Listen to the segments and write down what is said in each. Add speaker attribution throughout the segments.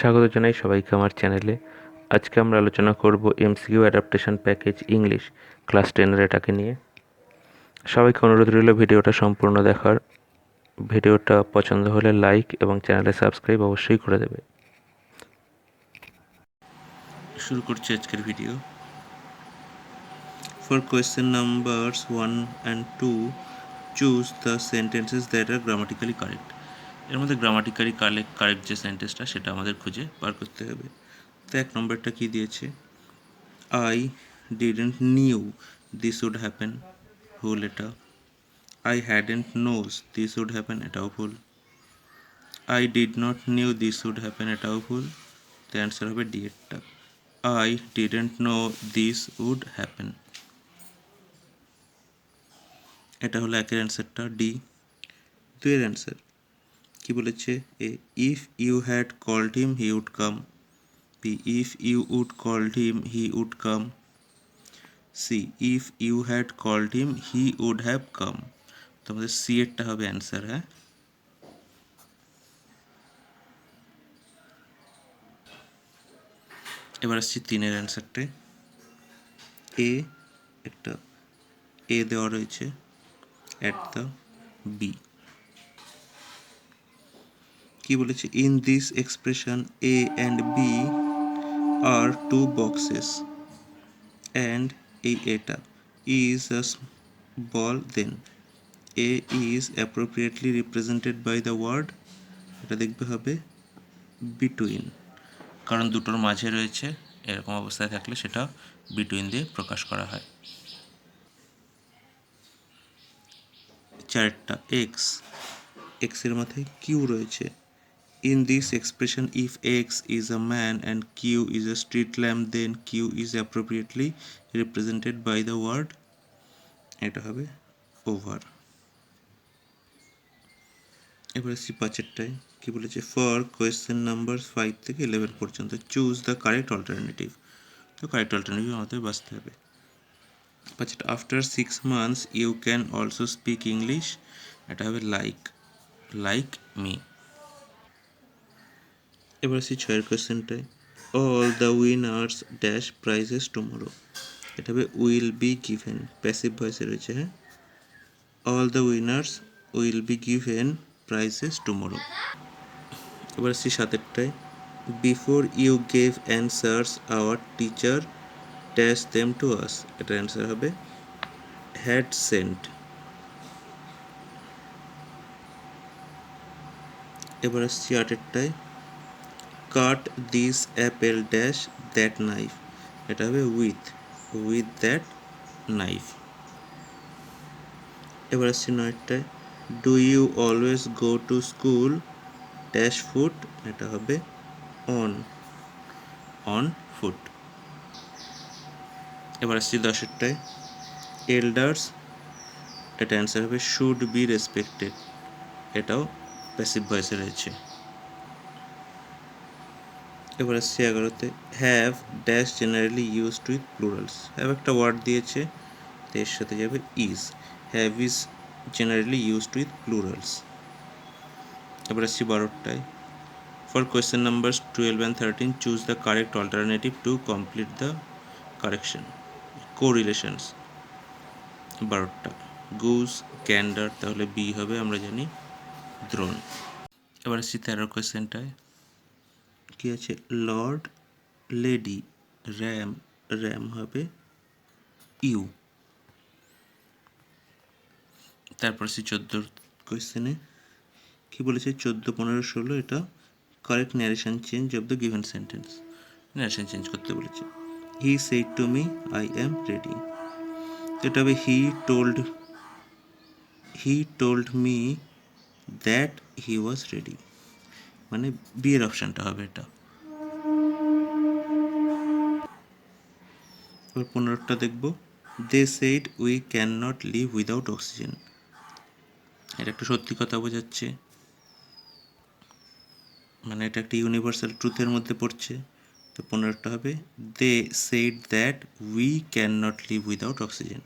Speaker 1: স্বাগত জানাই সবাইকে আমার চ্যানেলে। আজকে আমরা আলোচনা করব MCQ adaptation package English class 10-এর এটাকে নিয়ে। সবাইকে অনুরোধ রইল ভিডিওটা সম্পূর্ণ দেখার। ভিডিওটা পছন্দ হলে লাইক এবং চ্যানেলে সাবস্ক্রাইব অবশ্যই করে দেবে। শুরু করছি আজকের video. For question numbers 1 and 2 choose the sentences that are grammatically correct. এর মধ্যে গ্রামাটিক্যালি কারেক্ট যে সেন্টেন্সটা সেটা আমাদের খুঁজে বার করতে হবে। তো 1 নম্বরটা কি দিয়েছে? I didn't knew this would happen, ভুল এটা। I hadn't knows this would happen, এটাও ভুল। I did not knew this would happen, এটাও ভুল। তো অ্যান্সার হবে D এরটা। I didn't know this would happen, এটা হলো একের অ্যান্সারটা ডি। দুইয়ের অ্যান্সার কি বলেছে? A if you had called him he would come. B if you would called him he would come. C if you had called him he would have come. তো আমাদের C এরটা হবে answer. হ্যাঁ, এবার আসছি তিনের অ্যান্সারটায়। এ একটা এ দেওয়া রয়েছে অ্যাট দ্য বি। কি বলেছে? In this expression A and B are two boxes and এই এটা is a ball then A is appropriately represented by the word, এটা দেখবে হবে বিটুইন, কারণ দুটোর মাঝে রয়েছে, এরকম অবস্থায় থাকলে সেটা বিটুইন দিয়ে প্রকাশ করা হয়। চারটা এক্স, এক্সের মাথায় কিউ রয়েছে। In this expression if X is a man and Q is a street lamp then Q is appropriately represented by the word, এটা হবে ওভার। এবার আসছি পাঁচেরটায়। কি বলেছে? ফর কোয়েশ্চেন নাম্বার 5 থেকে 11 পর্যন্ত চুজ দ্য কারেক্ট অল্টারনেটিভ। তো কারেক্ট অল্টারনেটিভ আমাদের বাঁচতে হবে। পাঁচটা after 6 months you can also speak English, এটা হবে লাইক মি। এবার আসছি ছয়ের কোয়েশ্চেনটায়। All the winners dash prizes tomorrow, এটা হবে উইল বি গিভেন, প্যাসিভ ভয়েসে রয়েছে। হ্যাঁ, all the winners will be given prizes tomorrow. এবার আসছি সাতেরটায়। Before you gave answers our teacher dash them to us, এটার অ্যান্সার হবে হ্যাড সেন্ট। এবার আসছি আটেরটায়। Cut this apple dash that knife, এটা হবে উইথ দ্যাট নাইফ। এবার আসছি নয়টায়। Do you always go to school dash foot, এটা হবে অন ফুট। এবার আসছি দশেরটায়। এল্ডার্স, এটা অ্যান্সার হবে শুড বি রেসপেক্টেড, এটাও প্যাসিভ ভয়েসে রয়েছে। এবার আসছি 11তে। Have dash generally used with plurals, have একটা ওয়ার্ড দিয়েছে, তো এর সাথে যাবে is. Have is generally used with plurals. এবার আসছি 12টায়। For question numbers 12 and 13 choose the correct alternative to complete the correction correlations. 12টা গুজ ক্যান্ডার, তাহলে বি হবে, আমরা জানি দ্রোণ। এবার আসছি 13 কোয়েশ্চেনটায়। কি আছে? লর্ড লেডি র্যাম হবে ইউ। তারপর আসছি 14 কোয়েশ্চেনে। কি বলেছে? 14, 15, 16 এটা correct narration change of the given sentence, narration change করতে বলেছে। He said to me I am ready, এটা হবে he told me that he was ready, মানে বিয়ের অপশানটা হবে এটা। এবার 15টা দেখব। They said we can not live without oxygen, এটা একটা সত্যি কথা বোঝাচ্ছে, মানে এটা একটা ইউনিভার্সাল ট্রুথের মধ্যে পড়ছে। তো 15টা হবে they said that we can not live without oxygen,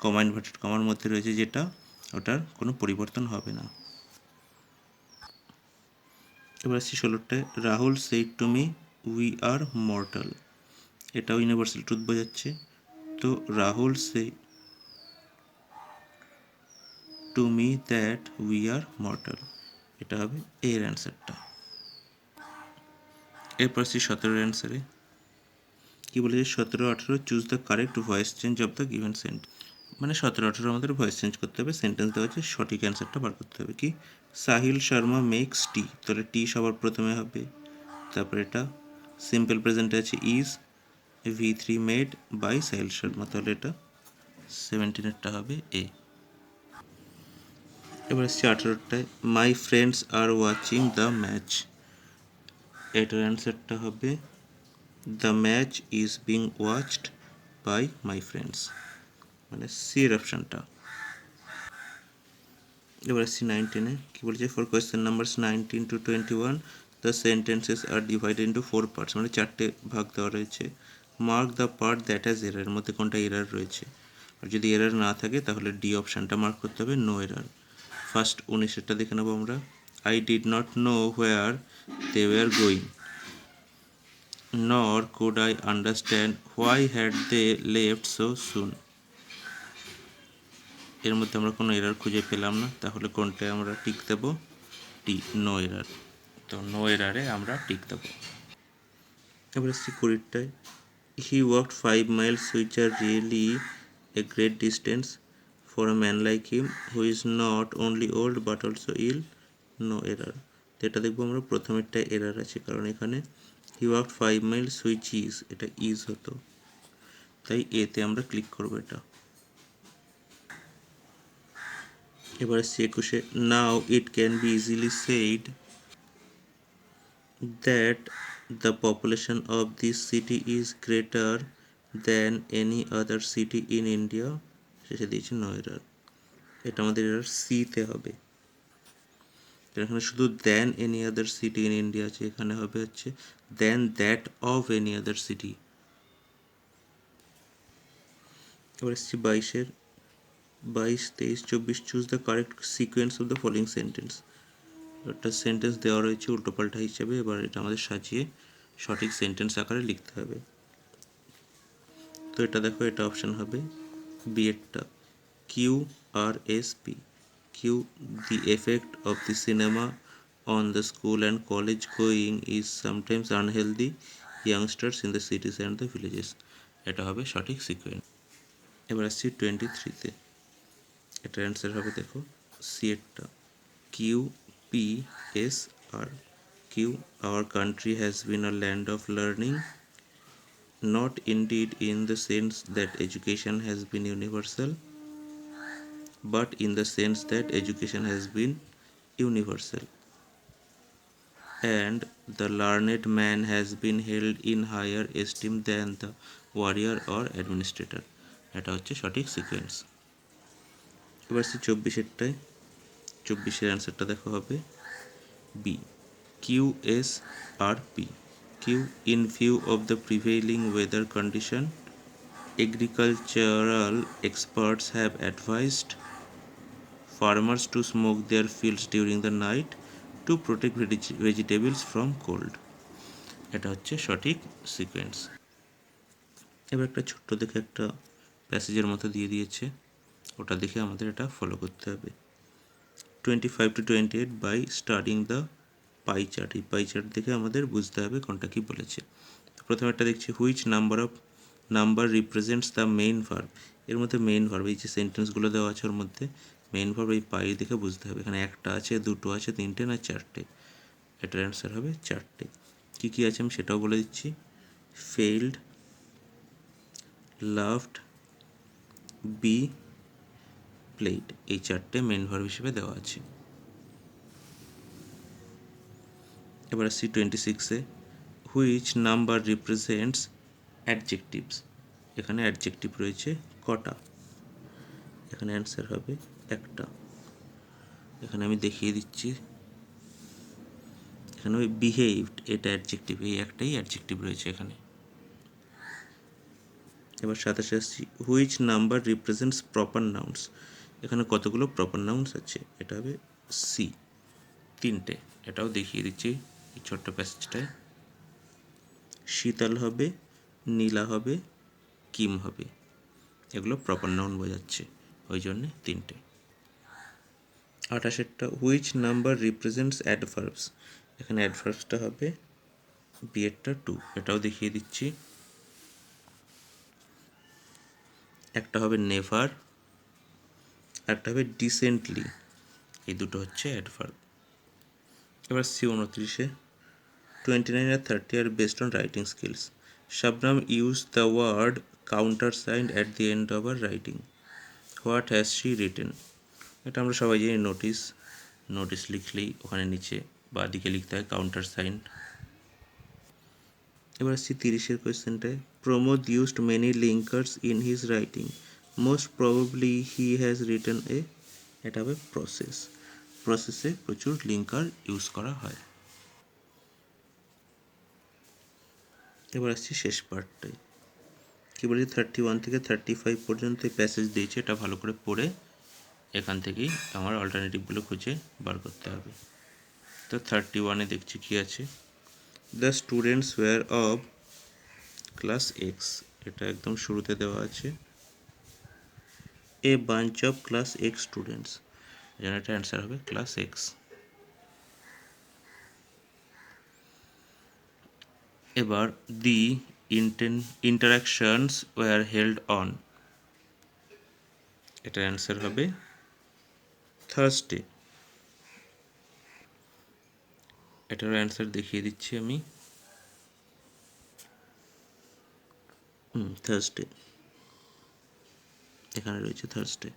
Speaker 1: comma inverted কমার মধ্যে রয়েছে যেটা, ওটার কোনো পরিবর্তন হবে না। এবার আসছি 16টায়, Rahul said to me we are mortal. এটাও ইউনিভার্সাল ট্রুথ বোঝাচ্ছে। তো Rahul say to me that we are mortal, এটা হবে এর অ্যান্সারটা। এরপর আসছি 17 অ্যান্সারে। কি বলেছে? 17-18 choose the correct voice change of the given sentence. মানে 17-18 আমাদের ভয়েস চেঞ্জ করতে হবে, সেন্টেন্স দেওয়া আছে, সঠিক অ্যান্সারটা বার করতে হবে। কি? সাহিল শর্মা মেক্স টি, তাহলে টি সবার প্রথমে হবে। তারপরে এটা সিম্পল প্রেজেন্টে আছে is, V3 made by Sahil Sharma, তাহলে এটা 17-এরটা হবে এ। এবার আসছে 18টায়, my friends are watching the match, এটার অ্যান্সারটা হবে the match is being watched by my friends, মানে সি এর অপশানটা। এবার আসছি 19-এ। কী বলেছে? For question numbers 19 to 21 the sentences are divided into 4 parts, মানে 4টে ভাগ দেওয়া রয়েছে। Mark the part that has error, এর মধ্যে কোনটা এরার রয়েছে। আর যদি এরার না থাকে তাহলে ডি অপশানটা মার্ক করতে হবে, নো এরার। ফার্স্ট 19-এরটা দেখে নেবো আমরা। I did not know where they were going, nor could I understand why had they left so soon. এর মধ্যে আমরা কোনো এরার খুঁজে পেলাম না, তাহলে কোনটায় আমরা টিক দেবো? টি, নো এরার। তো নো এরারে আমরা টিক দেবো। এবার আসছি 20টায়। হি walked 5 miles which are really a great distance for a man like him who is not only old but also ill, no error। তো এটা দেখবো আমরা প্রথমেরটায় এরার আছে, কারণ এখানে he walked 5 miles which is, এটা ইজ হতো, তাই এতে আমরা ক্লিক করবো এটা। এবার আসছি 21-এ। Now it can be easily said that the population of this city is greater than any other city in India, শেষে দিয়েছি নো এরার। এটা আমাদের এরার সিতে হবে। এখানে শুধু than any other city in India আছে, এখানে হবে হচ্ছে than that of any other city. এবার এসছি 22-এর। 22, 23, 24 choose the correct sequence of the following sentence. একটা সেন্টেন্স দেওয়া রয়েছে উল্টোপাল্টা হিসেবে, এবার এটা আমাদের সাজিয়ে সঠিক সেন্টেন্স আকারে লিখতে হবে। তো এটা দেখো, এটা অপশান হবে বি এরটা, Q R S P. Q, the effect of the cinema on the school and college going is sometimes unhealthy youngsters in the cities and the villages, এটা হবে সঠিক সিকোয়েন্স। এবার আসছি 23-তে। এটার অ্যান্সার হবে দেখো সি এরটা, Q P S R. Q, our country has been a land of learning, not indeed in the sense that education has been universal, but in the sense that education has been universal, and the learned man has been held in higher esteem than the warrior or administrator, এটা হচ্ছে সঠিক sequence. এবার সে 24-এরটায়। 24-এর অ্যান্সারটা দেখো হবে B, Q S R P. Q, in view of the prevailing weather condition, agricultural experts have advised farmers to smoke their fields during the night to protect vegetables from cold, এটা হচ্ছে সঠিক sequence. এবার একটা ছোট্ট দেখে একটা প্যাসেজের মতো দিয়ে দিয়েছে, ওটা দেখে আমাদের এটা ফলো করতে হবে। 25 to 28 by studying the pie chart, এই পাই চার্ট দেখে আমাদের বুঝতে হবে কোনটা কি বলেছে। প্রথমে একটা দেখছি which number represents the main verb, এর মধ্যে মেইন ভার্ব, এই যে সেন্টেন্সগুলো দেওয়া আছে ওর মধ্যে মেইন ভার্ব এই পাই দেখে বুঝতে হবে এখানে একটা আছে, দুটো আছে, তিনটে না চারটে। এটার অ্যান্সার হবে চারটে। কী কী আছে আমি সেটাও বলে দিচ্ছি। ফেইল্ড, লাভড, বি, প্লেড, এই চারটে মেইন ভার্ব হিসেবে দেওয়া আছে। এবার আসছি 26-এ। হুইচ নাম্বার রিপ্রেজেন্টস অ্যাডজেক্টিভস, এখানে অ্যাডজেক্টিভ রয়েছে কটা, এখানে অ্যান্সার হবে একটা। এখানে আমি দেখিয়ে দিচ্ছি, এখানে ওই বিহেভড, এটা অ্যাডজেক্টিভ, এই একটাই অ্যাডজেক্টিভ রয়েছে এখানে। এবার 27-এ আসছি, which number represents proper nouns, এখানে কতগুলো প্রপার নাউন্স আছে, এটা হবে সি, তিনটে, এটাও দেখিয়ে দিচ্ছি এই ছোট্ট প্যাসেজটায় শীতল হবে, নীলা হবে, কিম হবে, এগুলো প্রপার নাউন বোঝাচ্ছে, ওই জন্যে 3টে। 28টা হুইচ নাম্বার রিপ্রেজেন্টস অ্যাডভার্বস, এখানে অ্যাডভার্বসটা হবে বিয়েরটা 2, এটাও দেখিয়ে দিচ্ছি। একটা হবে নেভার, একটা হবে ডিসেন্টলি, এই দুটো হচ্ছে অ্যাডভার্ব। এবার সি 29-এ 29 আর 30 আর based on writing skills. Shabnam used the word countersigned at the end of her writing. What has she written? এটা আমরা সবাই জানি নোটিস, নোটিস লিখলেই ওখানে নিচে বা দিকে লিখতে হয় কাউন্টারসাইন্ড। এবার আসছি 30-এর কোয়েশ্চেনটায়, Pramod used many linkers in his writing, most probably he has written a, এটা হবে প্রসেস, প্রসেসে প্রচুর লিঙ্কার ইউজ করা হয়। এবার আসছি শেষ পার্টটায়, কী বলি 31 থেকে 35 পর্যন্ত এই প্যাসেজ দিয়েছে, এটা ভালো করে পড়ে এখান থেকেই আমার অল্টারনেটিভগুলো খুঁজে বার করতে হবে। তো 31-এ দেখছি কী আছে, the students were of class X, এটা একদম শুরুতে দেওয়া আছে, a bunch of class X students, যেন এটা অ্যান্সার হবে ক্লাস এক্স। এবার the interactions were held on, এটার অ্যান্সার হবে থার্সডে। এটার অ্যান্সার দেখিয়ে দিচ্ছি আমি, থার্সডে, এখানে রয়েছে থার্সডে।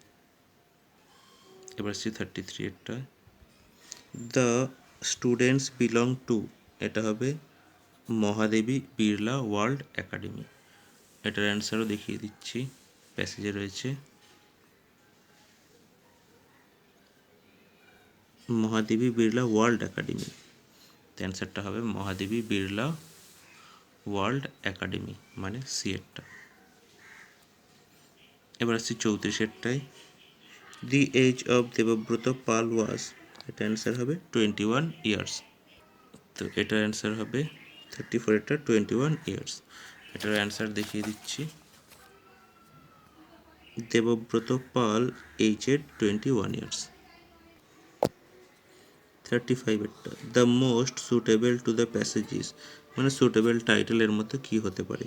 Speaker 1: এবার সি 33-এরটা, দ্য স্টুডেন্টস বিলং টু, এটা হবে মহাদেবী বিড়লা ওয়ার্ল্ড একাডেমি, এটার অ্যান্সারও দেখিয়ে দিচ্ছি, প্যাসেজে রয়েছে মহাদেবী বিড়লা ওয়ার্ল্ড একাডেমি, অ্যান্সারটা হবে মহাদেবী বিড়লা ওয়ার্ল্ড একাডেমি, মানে সিএরটা। এবার আসছি 34-এরটায়, দি এজ অফ দেবব্রত পাল ওয়াজ, এটা অ্যান্সার হবে 21 ইয়ার্স, তো এটার অ্যান্সার হবে 34-এরটা 21 ইয়ার্স। এটার অ্যান্সার দেখিয়ে দিচ্ছি, দেবব্রত পাল এইজেড 21 ইয়ার্স। 35-এরটা, the most suitable to the passages, মানে সুটেবল টাইটেলের মধ্যে কী হতে পারে,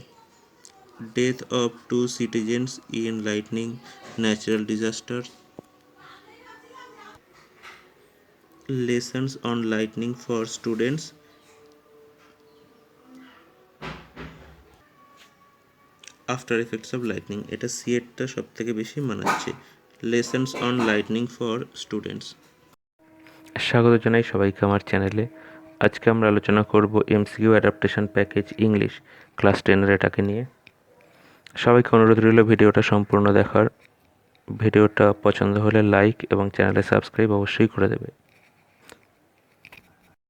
Speaker 1: death of 2 citizens in lightning natural disaster, lessons on lightning for students, after effects of lightning, এটা সিএরটা সব থেকে বেশি মানাচ্ছে, lessons on lightning for students. স্বাগত জানাই সবাইকে আমার চ্যানেলে। আজকে আমরা আলোচনা করব MCQ adaptation package English class 10-এর এটাকে নিয়ে। সবাইকে অনুরোধ রইল ভিডিওটা সম্পূর্ণ দেখার, ভিডিওটা পছন্দ হলে লাইক এবং চ্যানেলে সাবস্ক্রাইব অবশ্যই করে দেবে।